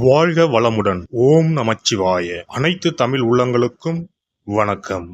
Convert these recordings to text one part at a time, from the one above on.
வாழ்க வளமுடன். ஓம் நமச்சிவாய. அனைத்து தமிழ் உள்ளங்களுக்கும் வணக்கம்.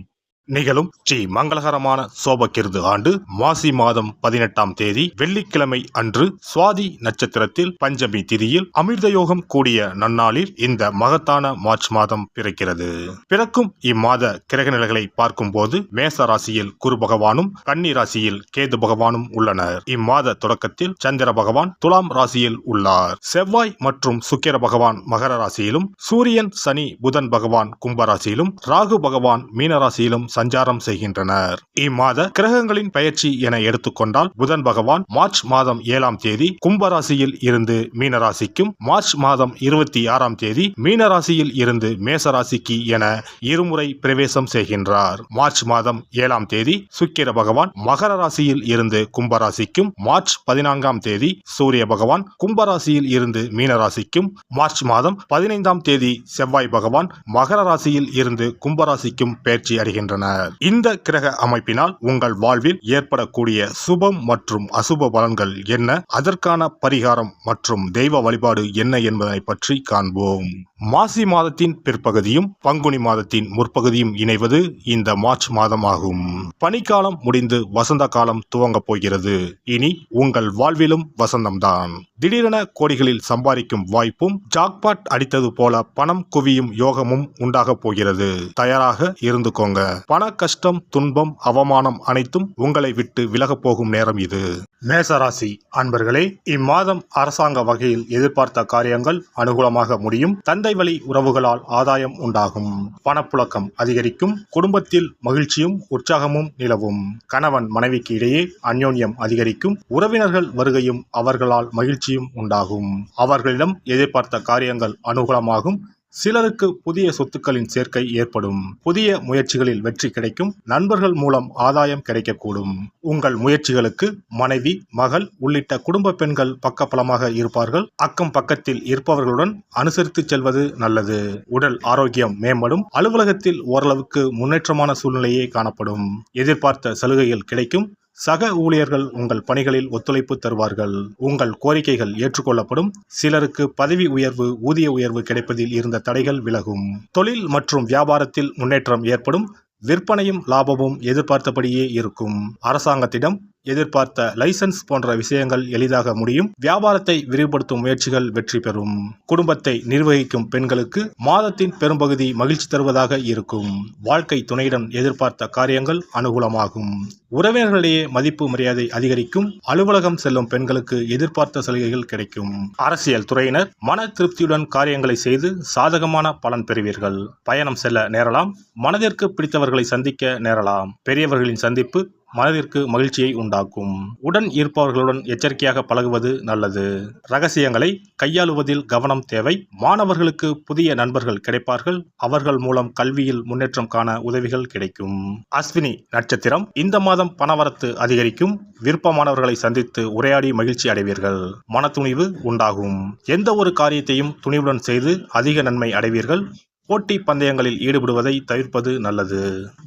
நிகழும் ஸ்ரீ மங்களகரமான சோபகிருது ஆண்டு மாசி மாதம் 18ஆம் தேதி வெள்ளிக்கிழமை அன்று சுவாதி நட்சத்திரத்தில் பஞ்சமி திதியில் அமிர்த யோகம் கூடிய நன்னாளில் இந்த மகத்தான மார்ச் மாதம் பிறக்கிறது. பிறக்கும் இம்மாத கிரக நிலைகளை பார்க்கும் போது மேச ராசியில் குரு பகவானும் கன்னி ராசியில் கேது பகவானும் உள்ளனர். இம்மாத தொடக்கத்தில் சந்திர பகவான் துலாம் ராசியில் உள்ளார். செவ்வாய் மற்றும் சுக்கிர பகவான் மகர ராசியிலும், சூரியன் சனி புதன் பகவான் கும்ப ராசியிலும், ராகு பகவான் மீன ராசியிலும் சஞ்சாரம் செய்கின்றனர். இம்மாத கிரகங்களின் பெயர்ச்சி என எடுத்துக்கொண்டால் புதன் பகவான் மார்ச் மாதம் 7ஆம் தேதி கும்பராசியில் இருந்து மீனராசிக்கும், மார்ச் மாதம் 26ஆம் தேதி மீனராசியில் இருந்து மேசராசிக்கு என இருமுறை பிரவேசம் செய்கின்றார். மார்ச் மாதம் 7ஆம் தேதி சுக்கிர பகவான் மகர ராசியில் இருந்து கும்பராசிக்கும், மார்ச் 14ஆம் தேதி சூரிய பகவான் கும்பராசியில் இருந்து மீனராசிக்கும், மார்ச் மாதம் 15ஆம் தேதி செவ்வாய் பகவான் மகர ராசியில் இருந்து கும்பராசிக்கும் பெயர்ச்சி அடைகின்றனர். இந்த கிரக அமைப்பினால் உங்கள் வாழ்வில் ஏற்படக்கூடிய சுபம் மற்றும் அசுப பலன்கள் என்ன, அதற்கான பரிகாரம் மற்றும் தெய்வ வழிபாடு என்ன என்பதை பற்றி காண்போம். மாசி மாதத்தின் பிற்பகுதியும் பங்குனி மாதத்தின் முற்பகுதியும் இணைவது இந்த மார்ச் மாதமாகும். பனிக்காலம் முடிந்து வசந்த காலம் துவங்கப் போகிறது. இனி உங்கள் வாழ்விலும் வசந்தம்தான். திடீரென கோடிகளில் சம்பாதிக்கும் வாய்ப்பும், ஜாக்பாட் அடித்தது போல பணம் குவியும் யோகமும் உண்டாக போகிறது. தயாராக இருந்துக்கோங்க. பண கஷ்டம், துன்பம், அவமானம் அனைத்தும் உங்களை விட்டு விலகப் போகும் நேரம் இது. மேசராசி அன்பர்களே, இம்மாதம் அரசாங்க வகையில் எதிர்பார்த்த காரியங்கள் அனுகூலமாக முடியும். தந்தை வழி உறவுகளால் ஆதாயம் உண்டாகும். பணப்புழக்கம் அதிகரிக்கும். குடும்பத்தில் மகிழ்ச்சியும் உற்சாகமும் நிலவும். கணவன் மனைவிக்கு இடையே அந்யோன்யம் அதிகரிக்கும். உறவினர்கள் வருகையும் அவர்களால் மகிழ்ச்சியும் உண்டாகும். அவர்களிடம் எதிர்பார்த்த காரியங்கள் அனுகூலமாகும். சிலருக்கு புதிய சொத்துக்களின் சேர்க்கை ஏற்படும். புதிய முயற்சிகளில் வெற்றி கிடைக்கும். நண்பர்கள் மூலம் ஆதாயம் கிடைக்கக்கூடும். உங்கள் முயற்சிகளுக்கு மனைவி, மகள் உள்ளிட்ட குடும்ப பெண்கள் பக்கபலமாக இருப்பார்கள். அக்கம் பக்கத்தில் இருப்பவர்களுடன் அனுசரித்து செல்வது நல்லது. உடல் ஆரோக்கியம் மேம்படும். அலுவலகத்தில் ஓரளவுக்கு முன்னேற்றமான சூழ்நிலையே காணப்படும். எதிர்பார்த்த சலுகைகள் கிடைக்கும். சக ஊழியர்கள் உங்கள் பணிகளில் ஒத்துழைப்பு தருவார்கள். உங்கள் கோரிக்கைகள் ஏற்றுக்கொள்ளப்படும். சிலருக்கு பதவி உயர்வு, ஊதிய உயர்வு கிடைப்பதில் இருந்த தடைகள் விலகும். தொழில் மற்றும் வியாபாரத்தில் முன்னேற்றம் ஏற்படும். விற்பனையும் லாபமும் எதிர்பார்த்தபடியே இருக்கும். அரசாங்கத்திடம் எதிர்பார்த்த லைசன்ஸ் போன்ற விஷயங்கள் எளிதாக முடியும். வியாபாரத்தை விரிவுபடுத்தும் முயற்சிகள் வெற்றி பெறும். குடும்பத்தை நிர்வகிக்கும் பெண்களுக்கு மாதத்தின் பெரும்பகுதி மகிழ்ச்சி தருவதாக இருக்கும். வாழ்க்கை துணையுடன் எதிர்பார்த்த காரியங்கள் அனுகூலமாகும். உறவினர்களிடையே மதிப்பு மரியாதை அதிகரிக்கும். அலுவலகம் செல்லும் பெண்களுக்கு எதிர்பார்த்த சலுகைகள் கிடைக்கும். அரசியல் துறையினர் மன திருப்தியுடன் காரியங்களை செய்து சாதகமான பலன் பெறுவீர்கள். பயணம் செல்ல நேரலாம். மனதிற்கு பிடித்தவர்களை சந்திக்க நேரலாம். பெரியவர்களின் சந்திப்பு மனதிற்கு மகிழ்ச்சியை உண்டாக்கும். உடன் இருப்பவர்களுடன் எச்சரிக்கையாக பழகுவது நல்லது. ரகசியங்களை கையாளுவதில் கவனம் தேவை. மாணவர்களுக்கு புதிய நண்பர்கள் கிடைப்பார்கள். அவர்கள் மூலம் கல்வியில் முன்னேற்றம் காண உதவிகள் கிடைக்கும். அஸ்வினி நட்சத்திரம். இந்த மாதம் பணவரத்து அதிகரிக்கும். விருப்பமானவர்களை சந்தித்து உரையாடி மகிழ்ச்சி அடைவீர்கள். மனத்துணிவு உண்டாகும். எந்த ஒரு காரியத்தையும் துணிவுடன் செய்து அதிக நன்மை அடைவீர்கள். போட்டி பந்தயங்களில் ஈடுபடுவதை தவிர்ப்பது நல்லது.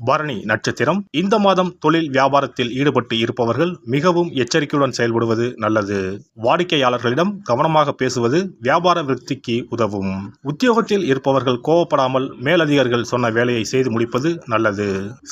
பரணி நட்சத்திரம். இந்த மாதம் தொழில் வியாபாரத்தில் ஈடுபட்டு இருப்பவர்கள் மிகவும் எச்சரிக்கையுடன் செயல்படுவது நல்லது. வாடிக்கையாளர்களிடம் கவனமாக பேசுவது வியாபார விருத்திக்கு உதவும். உத்தியோகத்தில் இருப்பவர்கள் கோபப்படாமல் மேலதிகாரிகள் சொன்ன வேலையை செய்து முடிப்பது நல்லது.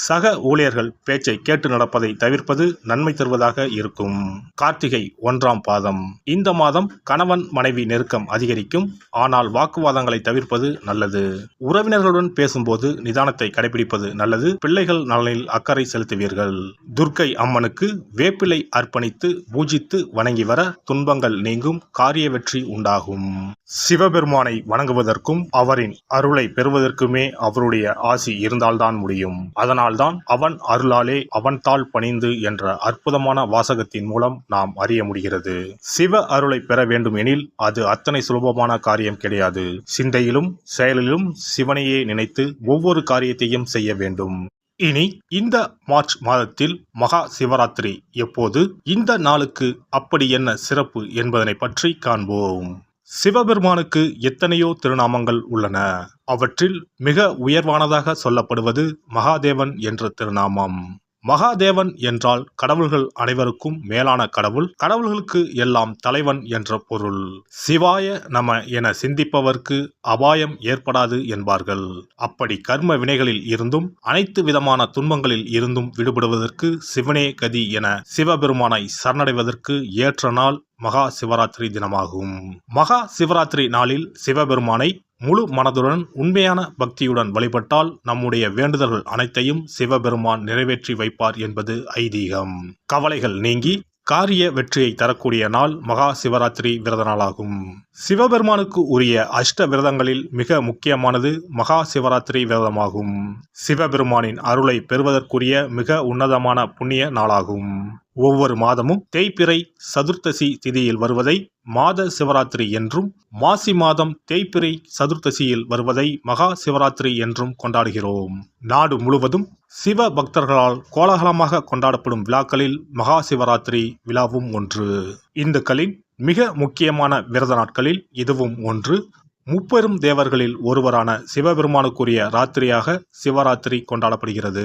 சக ஊழியர்கள் பேச்சை கேட்டு நடப்பதை தவிர்ப்பது நன்மை தருவதாக இருக்கும். கார்த்திகை 1ஆம் பாதம். இந்த மாதம் கணவன் மனைவி நெருக்கம் அதிகரிக்கும். ஆனால் வாக்குவாதங்களை தவிர்ப்பது நல்லது. உறவினர்களுடன் பேசும்போது நிதானத்தை கடைபிடிப்பது நல்லது. பிள்ளைகள் நலனில் அக்கறை செலுத்துவீர்கள். துர்க்கை அம்மனுக்கு வேப்பிலை அர்ப்பணித்து பூஜித்து வணங்கி வர துன்பங்கள் நீங்கும். காரிய வெற்றி உண்டாகும். சிவபெருமானை வணங்குவதற்கும் அவரின் அருளை பெறுவதற்குமே அவருடைய ஆசி இருந்தால்தான் முடியும். அதனால்தான் அவன் அருளாலே அவன் தாள் பணிந்து என்ற அற்புதமான வாசகத்தின் மூலம் நாம் அறிய முடிகிறது. சிவ அருளை பெற வேண்டும் எனில் அது அத்தனை சுலபமான காரியம் கிடையாது. சிந்தையிலும் செயலிலும் சிவனையே நினைத்து ஒவ்வொரு காரியத்தையும் செய்ய வேண்டும். இனி இந்த மார்ச் மாதத்தில் மகா சிவராத்திரி எப்போது, இந்த நாளுக்கு அப்படி என்ன சிறப்பு என்பதனை பற்றி காண்போம். சிவபெருமானுக்கு எத்தனையோ திருநாமங்கள் உள்ளன. அவற்றில் மிக உயர்வானதாக சொல்லப்படுவது மகாதேவன் என்ற திருநாமம். மகாதேவன் என்றால் கடவுள்கள் அனைவருக்கும் மேலான கடவுள், கடவுள்களுக்கு எல்லாம் தலைவன் என்ற பொருள். சிவாய நம என சிந்திப்பவர்க்கு அபாயம் ஏற்படாது என்பார்கள். அப்படி கர்ம வினைகளில் இருந்தும் அனைத்து விதமான துன்பங்களில் இருந்தும் விடுபடுவதற்கு சிவனே கதி என சிவபெருமானை சரணடைவதற்கு ஏற்ற நாள் மகா சிவராத்திரி தினமாகும். மகா சிவராத்திரி நாளில் சிவபெருமானை முழு மனதுடன் உண்மையான பக்தியுடன் வழிபட்டால் நம்முடைய வேண்டுதல்கள் அனைத்தையும் சிவபெருமான் நிறைவேற்றி வைப்பார் என்பது ஐதீகம். கவலைகள் நீங்கி காரிய வெற்றியை தரக்கூடிய நாள் மகா சிவராத்திரி விரத நாளாகும். சிவபெருமானுக்கு உரிய அஷ்ட விரதங்களில் மிக முக்கியமானது மகா சிவராத்திரி விரதமாகும். சிவபெருமானின் அருளை பெறுவதற்குரிய மிக உன்னதமான புண்ணிய நாளாகும். ஒவ்வொரு மாதமும் தேய்பிறை சதுர்த்தசி திதியில் வருவதை மாத சிவராத்திரி என்றும், மாசி மாதம் தேய்பிறை சதுர்த்தசியில் வருவதை மகா சிவராத்திரி என்றும் கொண்டாடுகிறோம். நாடு முழுவதும் சிவ பக்தர்களால் கோலாகலமாக கொண்டாடப்படும் விழாக்களில் மகா சிவராத்திரி விழாவும் ஒன்று. இந்துக்களின் மிக முக்கியமான விரத நாட்களில் இதுவும் ஒன்று. முப்பெரும் தேவர்களில் ஒருவரான சிவபெருமானுக்குரிய ராத்திரியாக சிவராத்திரி கொண்டாடப்படுகிறது.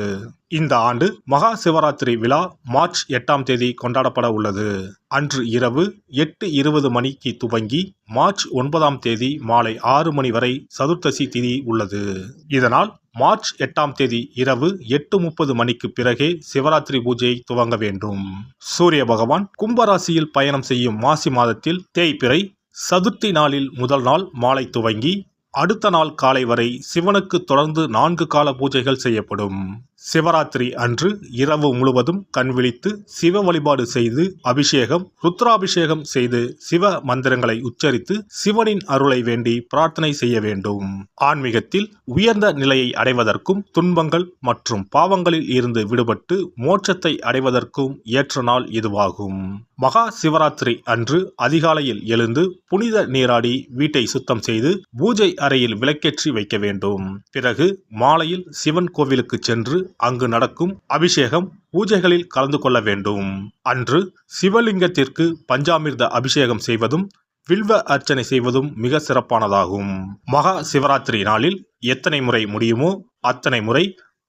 இந்த ஆண்டு மகா சிவராத்திரி விழா மார்ச் 8ஆம் தேதி கொண்டாடப்பட உள்ளது. அன்று இரவு 8:20 மணிக்கு துவங்கி மார்ச் 9ஆம் தேதி மாலை 6 மணி வரை சதுர்த்தசி திதி உள்ளது. இதனால் மார்ச் 8ஆம் தேதி இரவு 8:30 மணிக்கு பிறகே சிவராத்திரி பூஜையை துவங்க வேண்டும். சூரிய பகவான் கும்பராசியில் பயணம் செய்யும் மாசி மாதத்தில் தேய்பிறை சதுர்த்தி நாளில் முதல் நாள் மாலை துவங்கி அடுத்த நாள் காலை வரை சிவனுக்கு தொடர்ந்து 4 கால பூஜைகள் செய்யப்படும். சிவராத்திரி அன்று இரவு முழுவதும் கண் விழித்து சிவ வழிபாடு செய்து அபிஷேகம், ருத்ராபிஷேகம் செய்து சிவ மந்திரங்களை உச்சரித்து சிவனின் அருளை வேண்டி பிரார்த்தனை செய்ய வேண்டும். ஆன்மீகத்தில் உயர்ந்த நிலையை அடைவதற்கும் துன்பங்கள் மற்றும் பாவங்களில் இருந்து விடுபட்டு மோட்சத்தை அடைவதற்கும் ஏற்ற நாள் இதுவாகும். மகா சிவராத்திரி அன்று அதிகாலையில் எழுந்து புனித நீராடி வீட்டை சுத்தம் செய்து பூஜை அறையில் விளக்கேற்றி வைக்க வேண்டும். பிறகு மாலையில் சிவன் கோவிலுக்கு சென்று அங்கு நடக்கும் அபிஷேகம் பூஜைகளில் கலந்து கொள்ள வேண்டும். அன்று சிவலிங்கத்திற்கு பஞ்சாமிர்த அபிஷேகம் செய்வதும் வில்வ அர்ச்சனை செய்வதும் மிக சிறப்பானதாகும். மகா சிவராத்திரி நாளில் எத்தனை முறை முடியுமோ அத்தனை முறை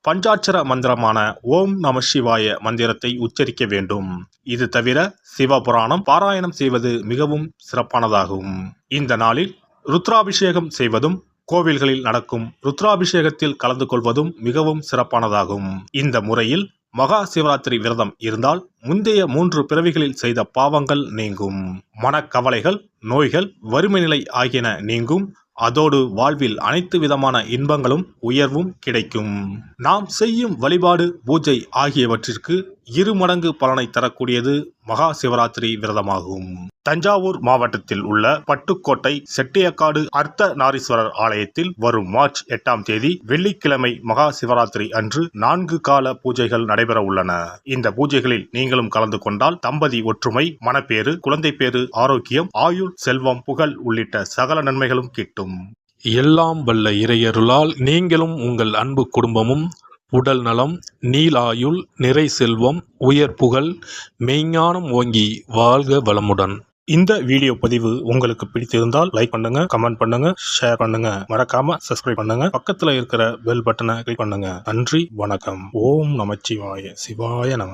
பஞ்சாட்சர மந்திரமான ஓம் நம சிவாய மந்திரத்தை உச்சரிக்க வேண்டும். இது தவிர சிவபுராணம் பாராயணம் செய்வது மிகவும் சிறப்பானதாகும். இந்த நாளில் ருத்ராபிஷேகம் செய்வதும் கோவில்களில் நடக்கும் ருத்ராபிஷேகத்தில் கலந்து கொள்வதும் மிகவும் சிறப்பானதாகும். இந்த முறையில் மகா சிவராத்திரி விரதம் இருந்தால் முந்தைய 3 பிறவிகளில் செய்த பாவங்கள் நீங்கும். மனக்கவலைகள், நோய்கள், வறுமை நிலை ஆகியன நீங்கும். அதோடு வாழ்வில் அனைத்து விதமான இன்பங்களும் உயர்வும் கிடைக்கும். நாம் செய்யும் வழிபாடு, பூஜை ஆகியவற்றிற்கு 2 மடங்கு பலனை தரக்கூடியது மகா சிவராத்திரி விரதமாகும். தஞ்சாவூர் மாவட்டத்தில் உள்ள பட்டுக்கோட்டை செட்டியக்காடு அர்த்த நாரீஸ்வரர் ஆலயத்தில் வரும் மார்ச் 8ஆம் தேதி வெள்ளிக்கிழமை மகா சிவராத்திரி அன்று 4 கால பூஜைகள் நடைபெற உள்ளன. இந்த பூஜைகளில் நீங்களும் கலந்து கொண்டால் தம்பதி ஒற்றுமை, மனப்பேறு, குழந்தை பேறு, ஆரோக்கியம், ஆயுள், செல்வம், புகழ் உள்ளிட்ட சகல நன்மைகளும் கிட்டும். எல்லாம் வல்ல இறையருளால் நீங்களும் உங்கள் அன்பு குடும்பமும் உடல் நலம், நீலாயுள், நிறை செல்வம், உயர் புகழ், மெய்ஞானம் ஓங்கி வாழ்க வளமுடன். இந்த வீடியோ பதிவு உங்களுக்கு பிடித்திருந்தால் லைக் பண்ணுங்க, கமெண்ட் பண்ணுங்க, ஷேர் பண்ணுங்க, மறக்காம சப்ஸ்கிரைப் பண்ணுங்க, பக்கத்துல இருக்கிற பெல் பட்டனை கிளிக் பண்ணுங்க. நன்றி, வணக்கம். ஓம் நமச்சிவாய. சிவாய நம.